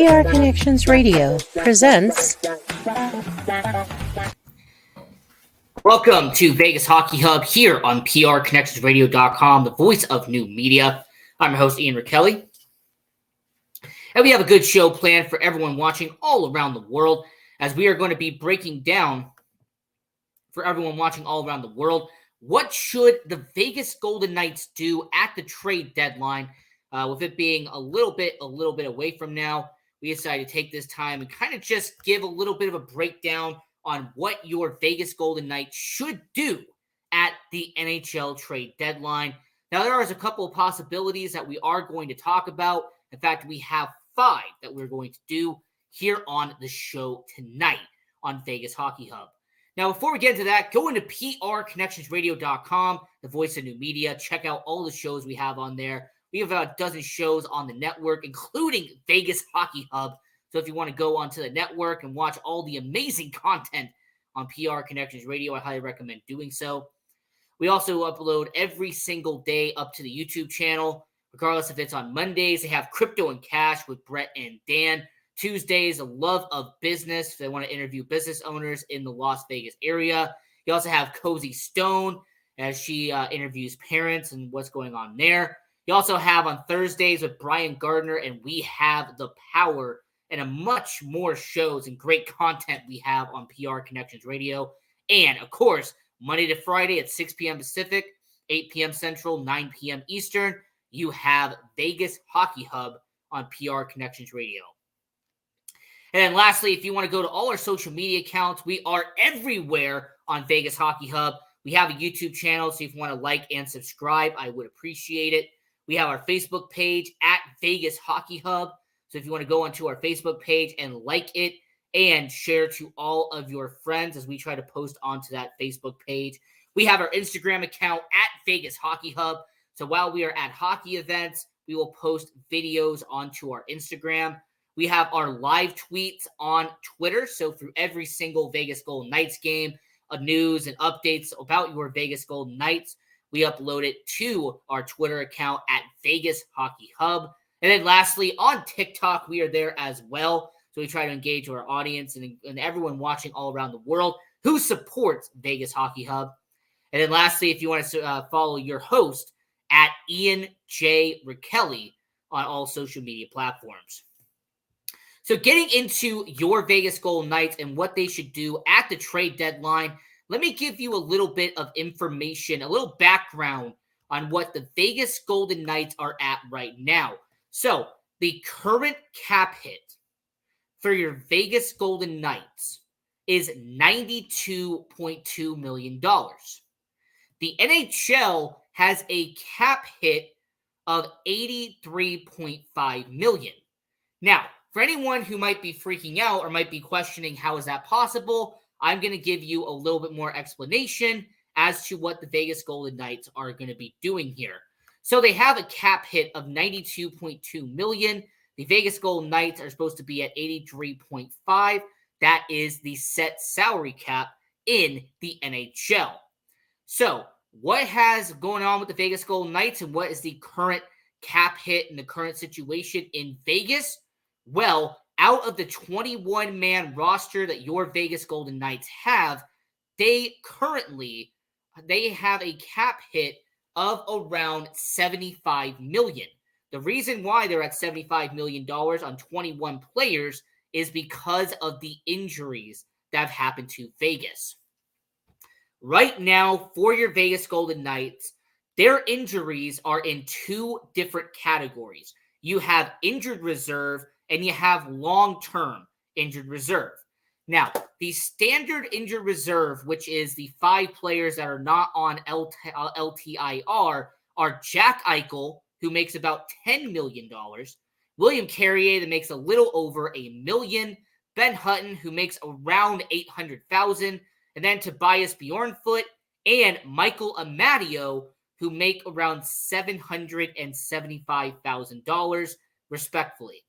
PR Connections Radio presents. Welcome to Vegas Hockey Hub here on PRConnectionsRadio.com, the voice of new media. I'm your host, Ian Rachiele. And we have a good show planned for everyone watching all around the world, as we are going to be breaking down for everyone watching all around the world, what should the Vegas Golden Knights do at the trade deadline? With it being a little bit away from now, we decided to take this time and kind of just give a little bit of a breakdown on what your Vegas Golden Knights should do at the NHL Trade Deadline. Now, there is a couple of possibilities that we are going to talk about. In fact, we have 5 that we're going to do here on the show tonight on Vegas Hockey Hub. Now, before we get into that, go into PRConnectionsRadio.com, the voice of new media. Check out all the shows we have on there. We have about a dozen shows on the network, including Vegas Hockey Hub. So if you want to go onto the network and watch all the amazing content on PR Connections Radio, I highly recommend doing so. We also upload every single day up to the YouTube channel, regardless if it's on Mondays. They have Crypto and Cash with Brett and Dan. Tuesdays, a love of business. If they want to interview business owners in the Las Vegas area. You also have Cozy Stone, as she interviews parents and what's going on there. You also have on Thursdays with Brian Gardner, and we have The Power, and a much more shows and great content we have on PR Connections Radio. And, of course, Monday to Friday at 6 p.m. Pacific, 8 p.m. Central, 9 p.m. Eastern, you have Vegas Hockey Hub on PR Connections Radio. And then lastly, if you want to go to all our social media accounts, we are everywhere on Vegas Hockey Hub. We have a YouTube channel, so if you want to like and subscribe, I would appreciate it. We have our Facebook page at Vegas Hockey Hub. So if you want to go onto our Facebook page and like it and share to all of your friends as we try to post onto that Facebook page. We have our Instagram account at Vegas Hockey Hub. So while we are at hockey events, we will post videos onto our Instagram. We have our live tweets on Twitter. So through every single Vegas Golden Knights game, news and updates about your Vegas Golden Knights, we upload it to our Twitter account at Vegas Hockey Hub. And then lastly, on TikTok, we are there as well. So we try to engage our audience and everyone watching all around the world who supports Vegas Hockey Hub. And then lastly, if you want to follow your host at Ian J. Rachiele on all social media platforms. So getting into your Vegas Golden Knights and what they should do at the trade deadline, let me give you a little bit of information, a little background on what the Vegas Golden Knights are at right now. So the current cap hit for your Vegas Golden Knights is $92.2 million. The NHL has a cap hit of $83.5 million. Now, for anyone who might be freaking out or might be questioning how is that possible, I'm going to give you a little bit more explanation as to what the Vegas Golden Knights are going to be doing here. So they have a cap hit of $92.2 million. The Vegas Golden Knights are supposed to be at $83.5. That is the set salary cap in the NHL. So what has going on with the Vegas Golden Knights and what is the current cap hit and the current situation in Vegas? Well, out of the 21-man roster that your Vegas Golden Knights have, they have a cap hit of around $75 million. The reason why they're at $75 million on 21 players is because of the injuries that have happened to Vegas. Right now, for your Vegas Golden Knights, their injuries are in 2 different categories. You have injured reserve and you have long-term injured reserve. Now, the standard injured reserve, which is the 5 players that are not on LTIR, are Jack Eichel, who makes about $10 million, William Carrier, that makes a little over $1 million, Ben Hutton, who makes around $800,000, and then Tobias Bjornfoot and Michael Amadio, who make around $775,000, respectfully.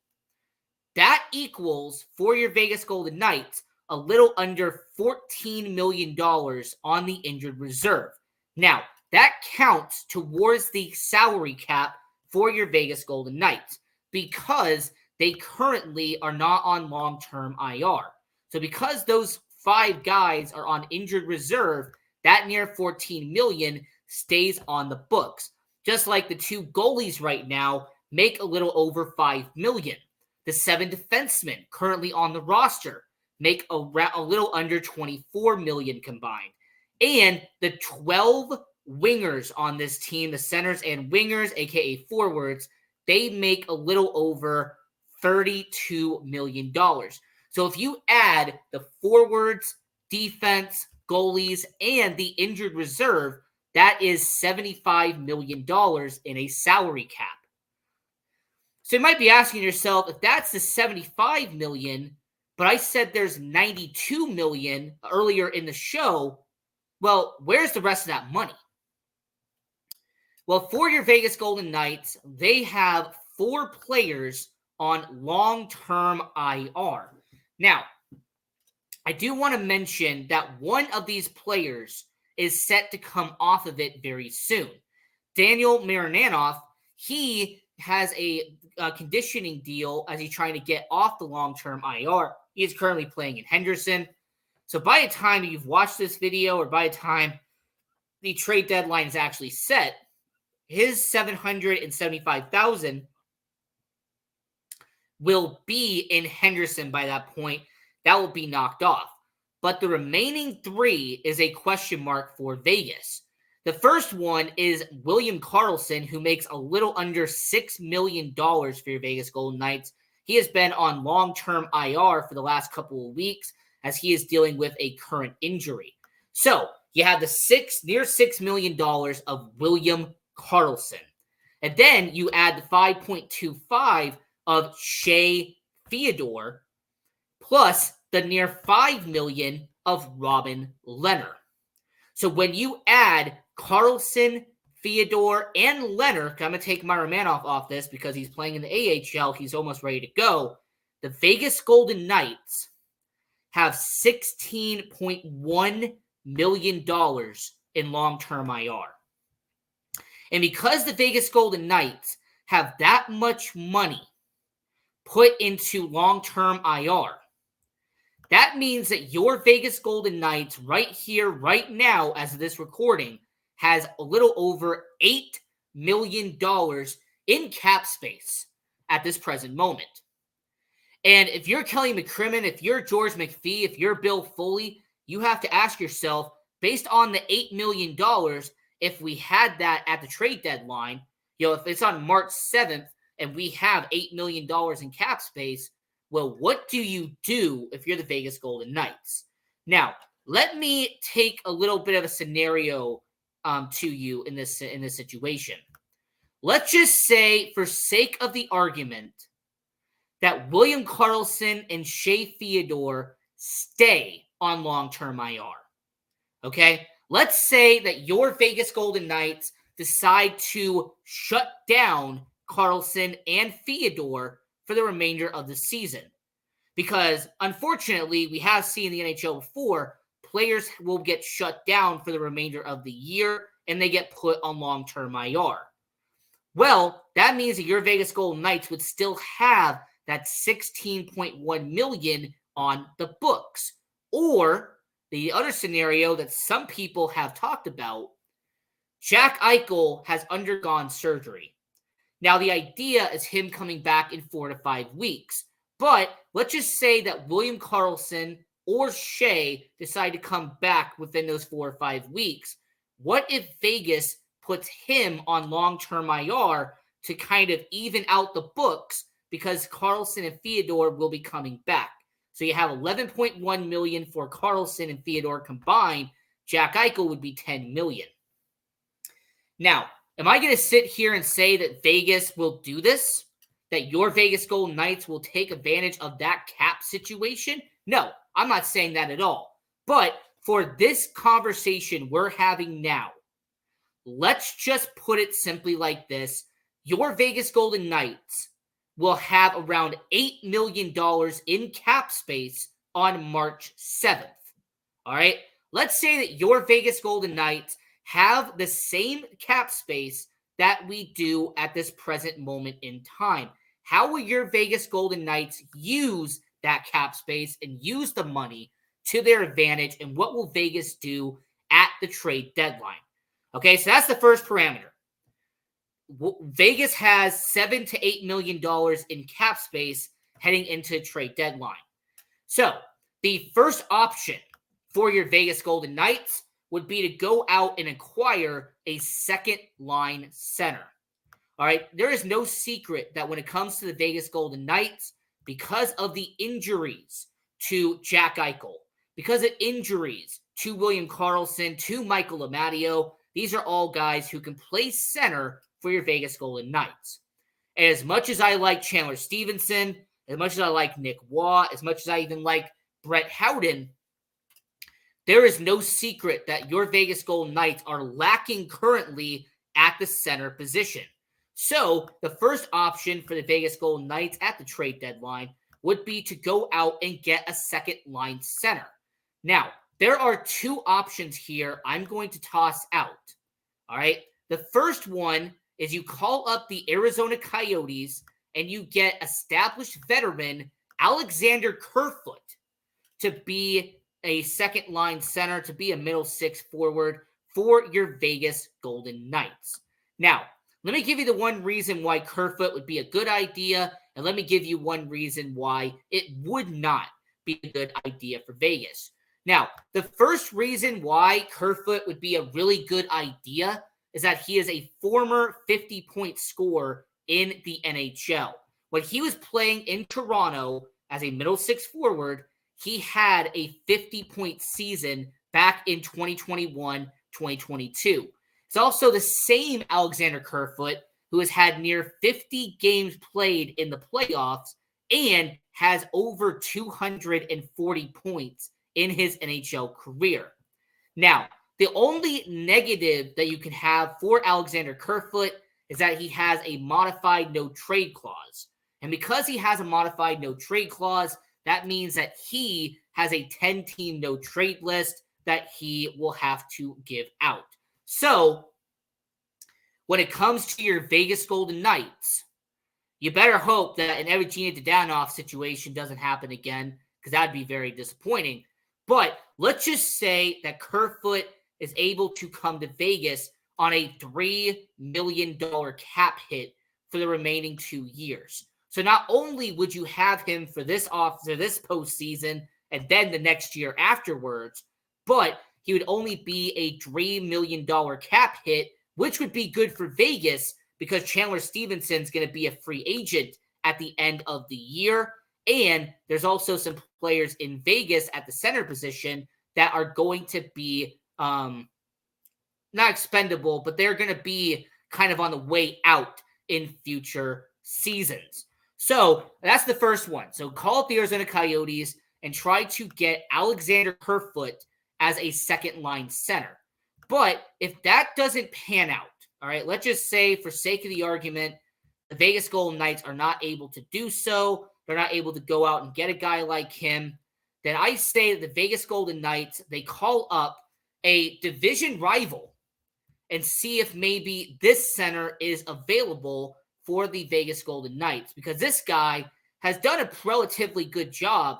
That equals, for your Vegas Golden Knights, a little under $14 million on the injured reserve. Now, that counts towards the salary cap for your Vegas Golden Knights because they currently are not on long-term IR. So because those 5 guys are on injured reserve, that near $14 million stays on the books. Just like the 2 goalies right now make a little over $5 million. The 7 defensemen currently on the roster make a little under $24 million combined. And the 12 wingers on this team, the centers and wingers, aka forwards, they make a little over $32 million. So if you add the forwards, defense, goalies, and the injured reserve, that is $75 million in a salary cap. So you might be asking yourself, if that's the $75 million, but I said there's $92 million earlier in the show, well, where's the rest of that money? Well, for your Vegas Golden Knights, they have 4 players on long-term IR. Now, I do want to mention that one of these players is set to come off of it very soon. Daniel Marinoff, he has a conditioning deal as he's trying to get off the long-term IR. He is currently playing in Henderson. So by the time you've watched this video or by the time the trade deadline is actually set, his $775,000 will be in Henderson by that point. That will be knocked off. But the remaining 3 is a question mark for Vegas. The first one is William Karlsson, who makes a little under $6 million for your Vegas Golden Knights. He has been on long-term IR for the last couple of weeks as he is dealing with a current injury. So you have the near $6 million of William Karlsson. And then you add the 5.25 of Shea Theodore, plus the near $5 million of Robin Lehner. So when you add Karlsson, Theodore, and Lehner, I'm going to take my Romanoff off this because he's playing in the AHL, he's almost ready to go. The Vegas Golden Knights have $16.1 million in long-term IR. And because the Vegas Golden Knights have that much money put into long-term IR, that means that your Vegas Golden Knights right here, right now, as of this recording, has a little over $8 million in cap space at this present moment. And if you're Kelly McCrimmon, if you're George McPhee, if you're Bill Foley, you have to ask yourself, based on the $8 million, if we had that at the trade deadline, if it's on March 7th and we have $8 million in cap space, well, what do you do if you're the Vegas Golden Knights? Now, let me take a little bit of a scenario to you in this situation. Let's just say, for sake of the argument, that William Karlsson and Shea Theodore stay on long-term IR. Okay? Let's say that your Vegas Golden Knights decide to shut down Karlsson and Theodore for the remainder of the season. Because, unfortunately, we have seen in the NHL before, players will get shut down for the remainder of the year, and they get put on long-term IR. Well, that means that your Vegas Golden Knights would still have that $16.1 million on the books. Or, the other scenario that some people have talked about, Jack Eichel has undergone surgery. Now, the idea is him coming back in 4 to 5 weeks. But let's just say that William Karlsson or Shea decide to come back within those 4 or 5 weeks. What if Vegas puts him on long-term IR to kind of even out the books because Karlsson and Theodore will be coming back? So you have $11.1 million for Karlsson and Theodore combined. Jack Eichel would be $10 million. Now, am I going to sit here and say that Vegas will do this? That your Vegas Golden Knights will take advantage of that cap situation? No, I'm not saying that at all. But for this conversation we're having now, let's just put it simply like this. Your Vegas Golden Knights will have around $8 million in cap space on March 7th. All right? Let's say that your Vegas Golden Knights have the same cap space that we do at this present moment in time. how will your Vegas Golden Knights use that cap space and use the money to their advantage, and what will Vegas do at the trade deadline? Okay, so that's the first parameter. Vegas has $7 to $8 million in cap space heading into trade deadline. So the first option for your Vegas Golden Knights would be to go out and acquire a second line center. All right, there is no secret that when it comes to the Vegas Golden Knights, because of the injuries to Jack Eichel, because of injuries to William Karlsson, to Michael Amadio, these are all guys who can play center for your Vegas Golden Knights. And as much as I like Chandler Stevenson, as much as I like Nick Waugh, as much as I even like Brett Howden, there is no secret that your Vegas Golden Knights are lacking currently at the center position. So the first option for the Vegas Golden Knights at the trade deadline would be to go out and get a second line center. Now, there are two options here I'm going to toss out. All right. The first one is you call up the Arizona Coyotes and you get established veteran Alexander Kerfoot to be a second line center, to be a middle six forward for your Vegas Golden Knights. Now, let me give you the one reason why Kerfoot would be a good idea, and let me give you one reason why it would not be a good idea for Vegas. Now, the first reason why Kerfoot would be a really good idea is that he is a former 50-point scorer in the NHL. When he was playing in Toronto as a middle six forward, he had a 50-point season back in 2021-2022. It's also the same Alexander Kerfoot who has had near 50 games played in the playoffs and has over 240 points in his NHL career. Now, the only negative that you can have for Alexander Kerfoot is that he has a modified no-trade clause. And because he has a modified no-trade clause, that means that he has a 10-team no-trade list that he will have to give out. So, when it comes to your Vegas Golden Knights, you better hope that an Evgeny Dadonov situation doesn't happen again, because that would be very disappointing. But let's just say that Kerfoot is able to come to Vegas on a $3 million cap hit for the remaining 2 years. So not only would you have him for this postseason and then the next year afterwards, but he would only be a $3 million cap hit, which would be good for Vegas because Chandler Stevenson's going to be a free agent at the end of the year. And there's also some players in Vegas at the center position that are going to be not expendable, but they're going to be kind of on the way out in future seasons. So that's the first one. So call up the Arizona Coyotes and try to get Alexander Kerfoot as a second line center. But if that doesn't pan out, all right, let's just say for sake of the argument, the Vegas Golden Knights are not able to do so. They're not able to go out and get a guy like him. Then I say that the Vegas Golden Knights, they call up a division rival and see if maybe this center is available for the Vegas Golden Knights, because this guy has done a relatively good job,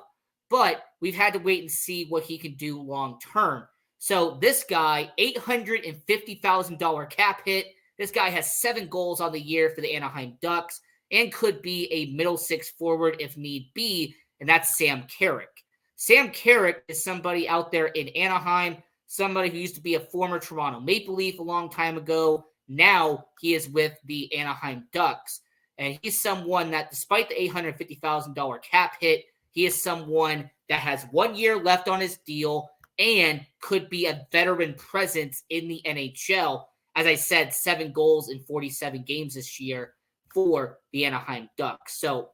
but we've had to wait and see what he can do long term. So this guy, $850,000 cap hit. This guy has 7 goals on the year for the Anaheim Ducks and could be a middle six forward if need be, and that's Sam Carrick. Sam Carrick is somebody out there in Anaheim, somebody who used to be a former Toronto Maple Leaf a long time ago. Now he is with the Anaheim Ducks, and he's someone that, despite the $850,000 cap hit, he is someone that has 1 year left on his deal and could be a veteran presence in the NHL. As I said, 7 goals in 47 games this year for the Anaheim Ducks. So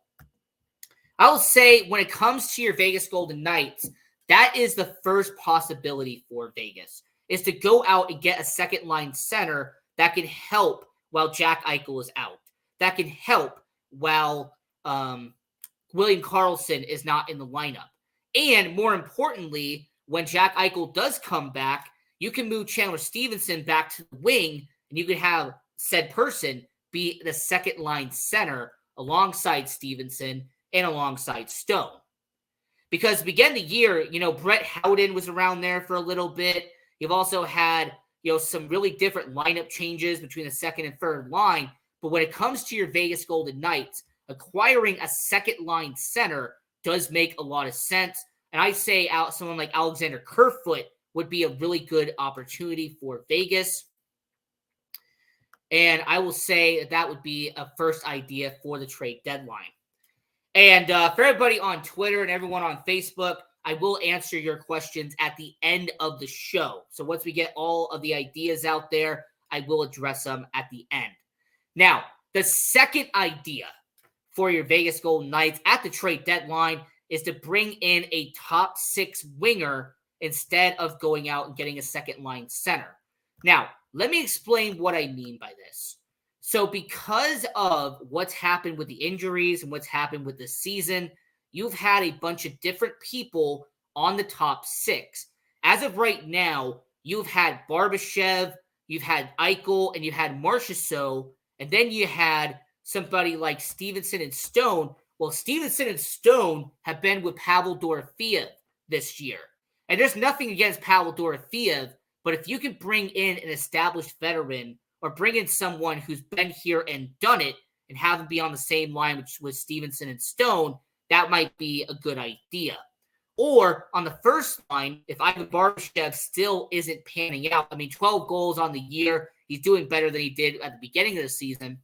I'll say when it comes to your Vegas Golden Knights, that is the first possibility for Vegas, is to go out and get a second line center that can help while Jack Eichel is out, that can help while William Karlsson is not in the lineup. And more importantly, when Jack Eichel does come back, you can move Chandler Stevenson back to the wing, and you can have said person be the second line center alongside Stevenson and alongside Stone. Because beginning the year, Brett Howden was around there for a little bit. You've also had, some really different lineup changes between the second and third line. But when it comes to your Vegas Golden Knights, acquiring a second line center does make a lot of sense. And I say someone like Alexander Kerfoot would be a really good opportunity for Vegas. And I will say that would be a first idea for the trade deadline. And for everybody on Twitter and everyone on Facebook, I will answer your questions at the end of the show. So once we get all of the ideas out there, I will address them at the end. Now, the second idea for your Vegas Golden Knights at the trade deadline is to bring in a top 6 winger instead of going out and getting a second line center. Now, let me explain what I mean by this. So because of what's happened with the injuries and what's happened with the season, you've had a bunch of different people on the top 6. As of right now, you've had Barbashev, you've had Eichel, and you had Marchessault, and then you had somebody like Stevenson and Stone. Well, Stevenson and Stone have been with Pavel Dorofeev this year. And there's nothing against Pavel Dorofeev, but if you can bring in an established veteran or bring in someone who's been here and done it and have them be on the same line with Stevenson and Stone, that might be a good idea. Or on the first line, if Ivan Barbashev still isn't panning out, 12 goals on the year, he's doing better than he did at the beginning of the season.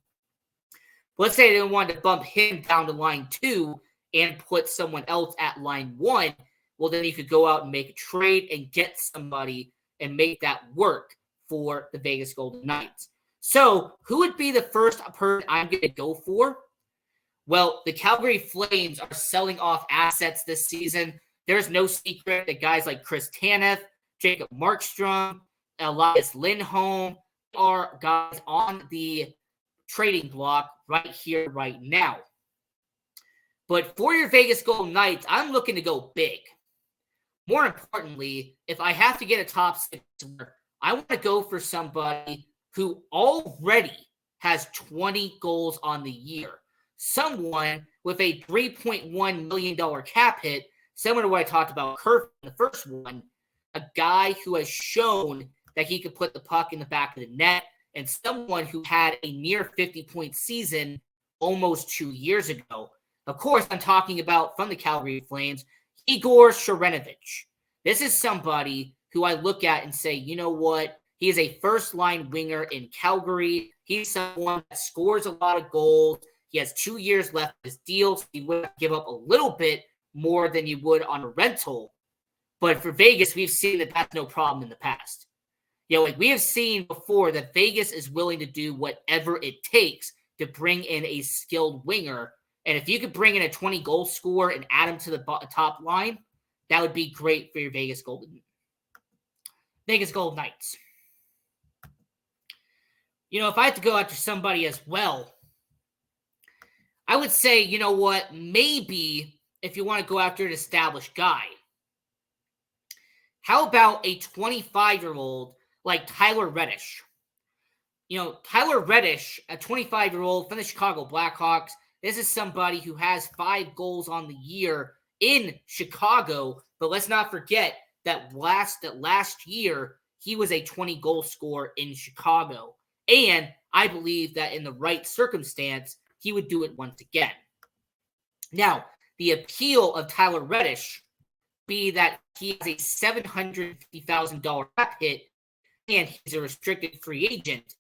But let's say they want to bump him down to line 2 and put someone else at line 1. Well, then you could go out and make a trade and get somebody and make that work for the Vegas Golden Knights. So who would be the first person I'm going to go for? Well, the Calgary Flames are selling off assets this season. There's no secret that guys like Chris Tanev, Jacob Markstrom, Elias Lindholm are guys on the trading block right here, right now. But for your Vegas Golden Knights, I'm looking to go big. More importantly, if I have to get a top 6, I want to go for somebody who already has 20 goals on the year. Someone with a $3.1 million cap hit, similar to what I talked about Kerfoot in the first one, a guy who has shown that he could put the puck in the back of the net, and someone who had a near 50-point season almost 2 years ago. Of course, I'm talking about from the Calgary Flames, Igor Sharangovich. This is somebody who I look at and say, you know what? He is a first-line winger in Calgary. He's someone that scores a lot of goals. He has 2 years left of his deal, so he would give up a little bit more than you would on a rental. But for Vegas, we've seen that that's no problem in the past. We have seen before that Vegas is willing to do whatever it takes to bring in a skilled winger. And if you could bring in a 20-goal scorer and add him to the top line, that would be great for your Vegas Golden Knights. If I had to go after somebody as well, I would say, you know what, maybe if you want to go after an established guy, how about a 25-year-old like Tyler Reddish? Tyler Reddish, a 25-year-old from the Chicago Blackhawks, this is somebody who has 5 goals on the year in Chicago, but let's not forget that last year, he was a 20-goal scorer in Chicago. And I believe that in the right circumstance, he would do it once again. Now, the appeal of Tyler Reddish be that he has a $750,000 cap hit and he's a restricted free agent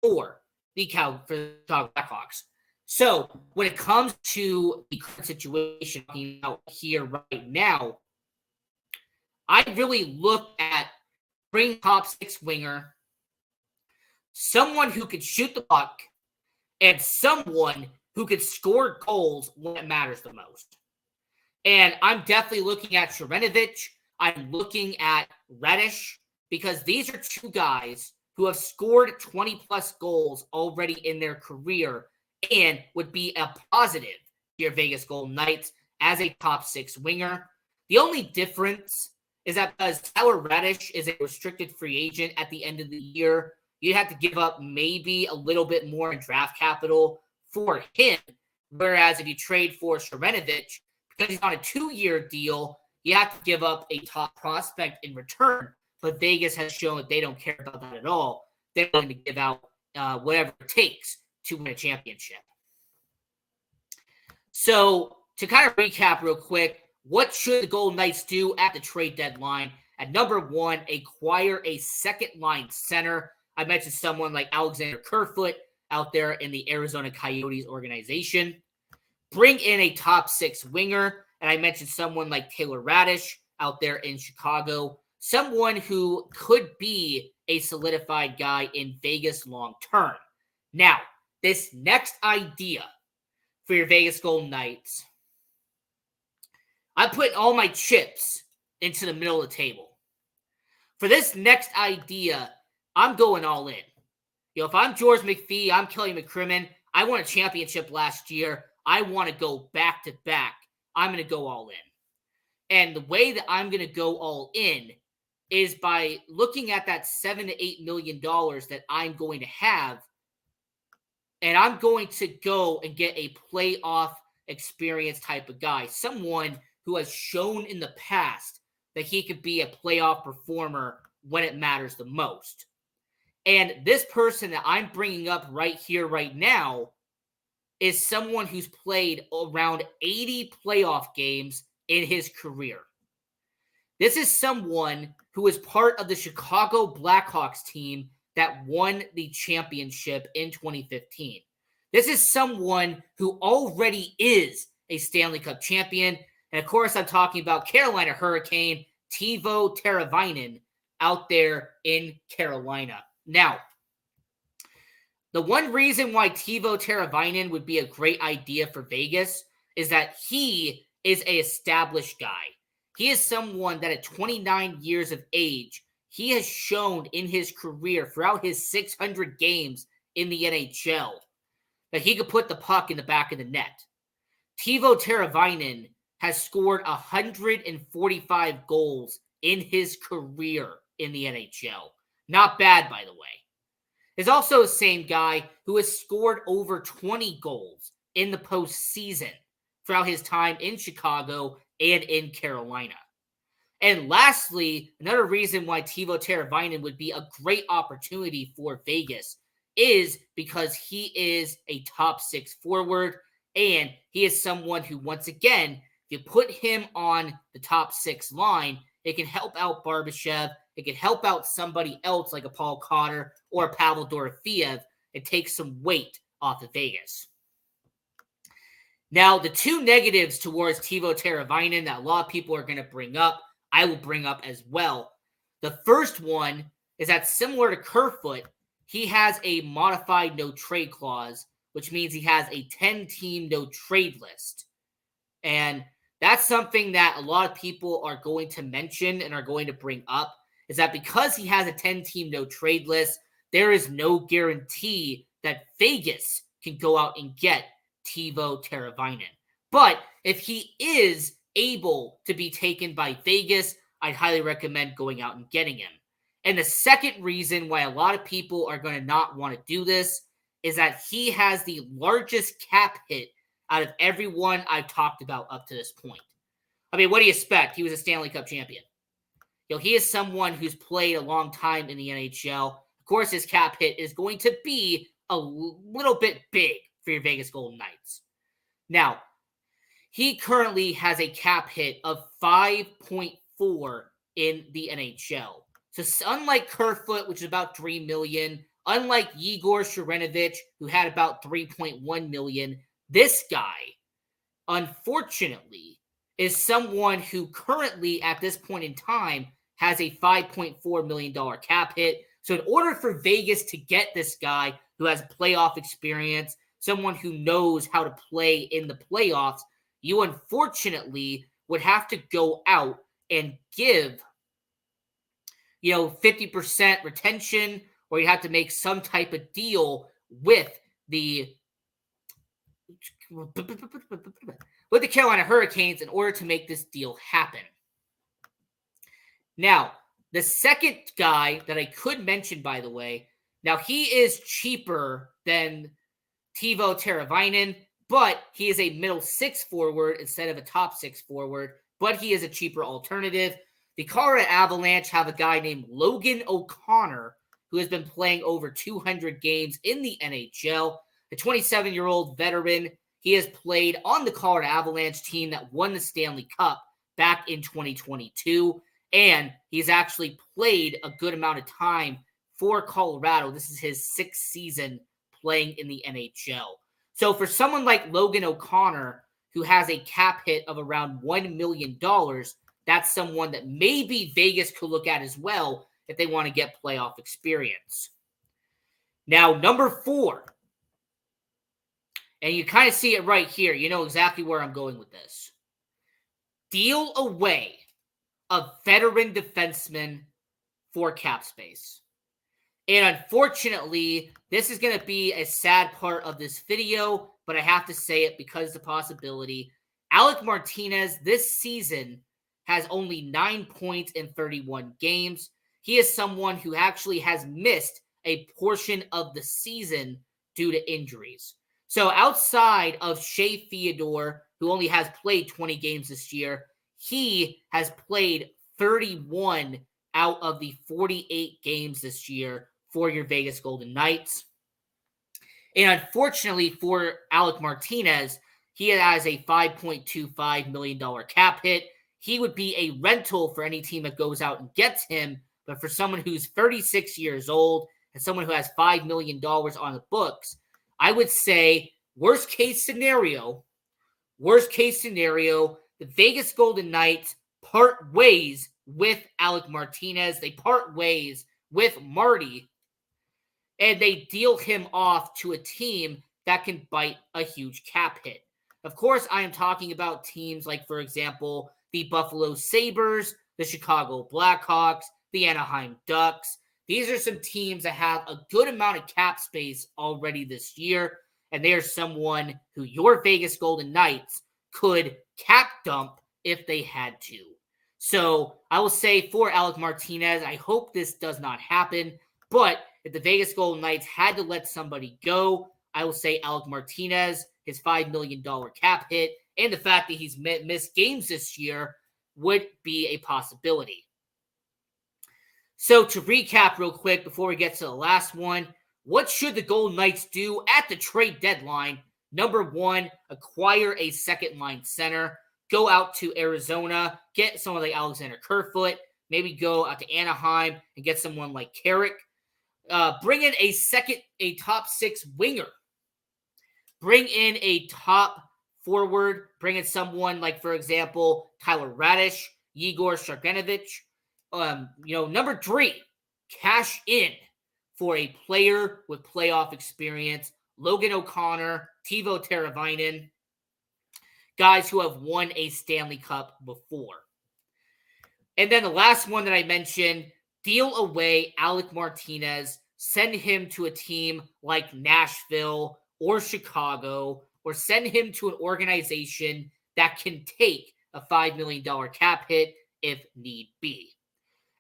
for the Chicago Blackhawks. So when it comes to the current situation out here right now, I really look at bringing top 6 winger, someone who could shoot the puck, and someone who could score goals when it matters the most. And I'm definitely looking at Sharangovich. I'm looking at Reddish, because these are 2 guys who have scored 20-plus goals already in their career and would be a positive to your Vegas Golden Knights as a top 6 winger. The only difference is that because Tyler Reddish is a restricted free agent at the end of the year, you have to give up maybe a little bit more in draft capital for him. Whereas if you trade for Šarenović, because he's on a 2-year deal, you have to give up a top prospect in return. But Vegas has shown that they don't care about that at all. They're willing to give out whatever it takes to win a championship. So to kind of recap real quick, what should the Golden Knights do at the trade deadline? At number 1, acquire a second-line center. I mentioned someone like Alexander Kerfoot out there in the Arizona Coyotes organization. Bring in a top 6 winger. And I mentioned someone like Taylor Radish out there in Chicago. Someone who could be a solidified guy in Vegas long term. Now, this next idea for your Vegas Golden Knights, I'm putting all my chips into the middle of the table. For this next idea, I'm going all in. If I'm George McPhee, I'm Kelly McCrimmon. I won a championship last year. I want to go back to back. I'm going to go all in. And the way that I'm going to go all in is by looking at that $7 to $8 million that I'm going to have, and I'm going to go and get a playoff experience type of guy, someone who has shown in the past that he could be a playoff performer when it matters the most. And this person that I'm bringing up right here, right now, is someone who's played around 80 playoff games in his career. This is someone who is part of the Chicago Blackhawks team that won the championship in 2015. This is someone who already is a Stanley Cup champion. And of course, I'm talking about Carolina Hurricane Teuvo Teravainen out there in Carolina. Now, the one reason why Teuvo Teravainen would be a great idea for Vegas is that he is an established guy. He is someone that at 29 years of age, he has shown in his career throughout his 600 games in the NHL that he could put the puck in the back of the net. Teuvo Teravainen has scored 145 goals in his career in the NHL. Not bad, by the way. Is also the same guy who has scored over 20 goals in the postseason throughout his time in Chicago and in Carolina. And lastly, another reason why Teuvo Teravainen would be a great opportunity for Vegas is because he is a top 6 forward, and he is someone who, once again, if you put him on the top 6 line, it can help out Barbashev. It can help out somebody else like a Paul Cotter or a Pavel Dorofeev and take some weight off of Vegas. Now, the two negatives towards Teuvo Teravainen that a lot of people are going to bring up, I will bring up as well. The first one is that similar to Kerfoot, he has a modified no-trade clause, which means he has a 10-team no-trade list. And that's something that a lot of people are going to mention and are going to bring up, is that because he has a 10-team no-trade list, there is no guarantee that Vegas can go out and get Teuvo Teravainen. But if he is able to be taken by Vegas, I'd highly recommend going out and getting him. And the second reason why a lot of people are going to not want to do this is that he has the largest cap hit out of everyone I've talked about up to this point. I mean, what do you expect? He was a Stanley Cup champion. He is someone who's played a long time in the NHL. Of course, his cap hit is going to be a little bit big for your Vegas Golden Knights. Now, he currently has a cap hit of 5.4 in the NHL. So unlike Kerfoot, which is about $3 million, unlike Igor Šarenović, who had about $3.1 million, this guy, unfortunately, is someone who currently, at this point in time, has a $5.4 million cap hit. So in order for Vegas to get this guy who has playoff experience, someone who knows how to play in the playoffs, you unfortunately would have to go out and give 50% retention, or you have to make some type of deal with the Carolina Hurricanes in order to make this deal happen. Now, the second guy that I could mention, by the way, now he is cheaper than Teuvo Teravainen, but he is a middle six forward instead of a top six forward, but he is a cheaper alternative. The Colorado Avalanche have a guy named Logan O'Connor, who has been playing over 200 games in the NHL. A 27-year-old veteran. He has played on the Colorado Avalanche team that won the Stanley Cup back in 2022, and he's actually played a good amount of time for Colorado. This is his sixth season playing in the NHL. So for someone like Logan O'Connor, who has a cap hit of around $1 million, that's someone that maybe Vegas could look at as well if they want to get playoff experience. Now, number 4. And you kind of see it right here. You know exactly where I'm going with this. Deal away a veteran defenseman for cap space. And unfortunately, this is going to be a sad part of this video, but I have to say it because of the possibility. Alec Martinez this season has only 9 points in 31 games. He is someone who actually has missed a portion of the season due to injuries. So outside of Shea Theodore, who only has played 20 games this year, he has played 31 out of the 48 games this year for your Vegas Golden Knights. And unfortunately for Alec Martinez, he has a $5.25 million cap hit. He would be a rental for any team that goes out and gets him. But for someone who's 36 years old and someone who has $5 million on the books, I would say worst case scenario, the Vegas Golden Knights part ways with Alec Martinez. They part ways with Marty, and they deal him off to a team that can bite a huge cap hit. Of course, I am talking about teams like, for example, the Buffalo Sabres, the Chicago Blackhawks, the Anaheim Ducks. These are some teams that have a good amount of cap space already this year, and they are someone who your Vegas Golden Knights could cap dump if they had to. So I will say for Alec Martinez, I hope this does not happen, but if the Vegas Golden Knights had to let somebody go, I will say Alec Martinez, his $5 million cap hit, and the fact that he's missed games this year would be a possibility. So to recap real quick before we get to the last one, what should the Golden Knights do at the trade deadline? Number 1, acquire a second-line center. Go out to Arizona, get someone like Alexander Kerfoot, maybe go out to Anaheim and get someone like Carrick. Bring in a top 6 winger. Bring in a top forward. Bring in someone like, for example, Tyler Radish, Yegor Sharganovich. Number 3, cash in for a player with playoff experience. Logan O'Connor, Teuvo Teravainen, guys who have won a Stanley Cup before. And then the last one that I mentioned, deal away Alec Martinez, send him to a team like Nashville or Chicago, or send him to an organization that can take a $5 million cap hit if need be.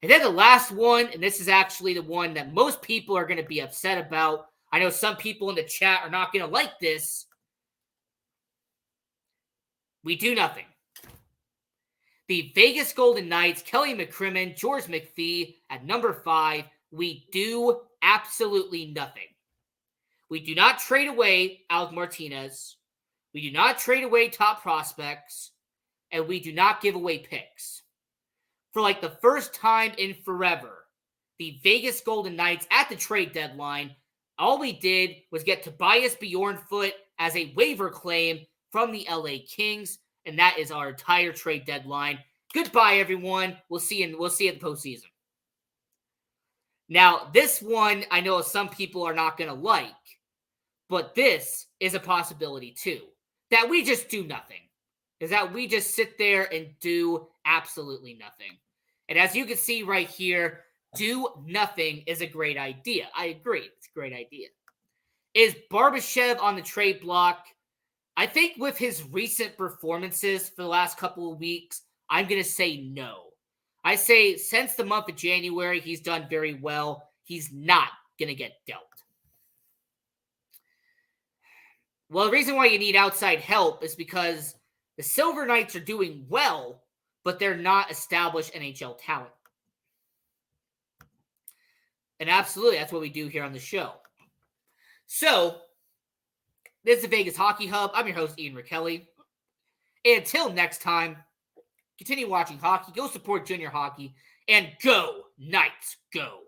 And then the last one, and this is actually the one that most people are going to be upset about. I know some people in the chat are not going to like this. We do nothing. The Vegas Golden Knights, Kelly McCrimmon, George McPhee at number 5, we do absolutely nothing. We do not trade away Alec Martinez. We do not trade away top prospects. And we do not give away picks. For like the first time in forever, the Vegas Golden Knights at the trade deadline, all we did was get Tobias Bjornfot as a waiver claim from the LA Kings, and that is our entire trade deadline. Goodbye, everyone. We'll see you at the postseason. Now, this one I know some people are not going to like, but this is a possibility too. That we just do nothing. Is that we just sit there and do absolutely nothing. And as you can see right here, do nothing is a great idea. I agree. It's a great idea. Is Barbashev on the trade block? I think with his recent performances for the last couple of weeks, I'm going to say no. I say since the month of January, he's done very well. He's not going to get dealt. Well, the reason why you need outside help is because the Silver Knights are doing well, but they're not established NHL talent. And absolutely, that's what we do here on the show. So, this is the Vegas Hockey Hub. I'm your host, Ian Rachiele. And until next time, continue watching hockey, go support junior hockey, and go Knights, go!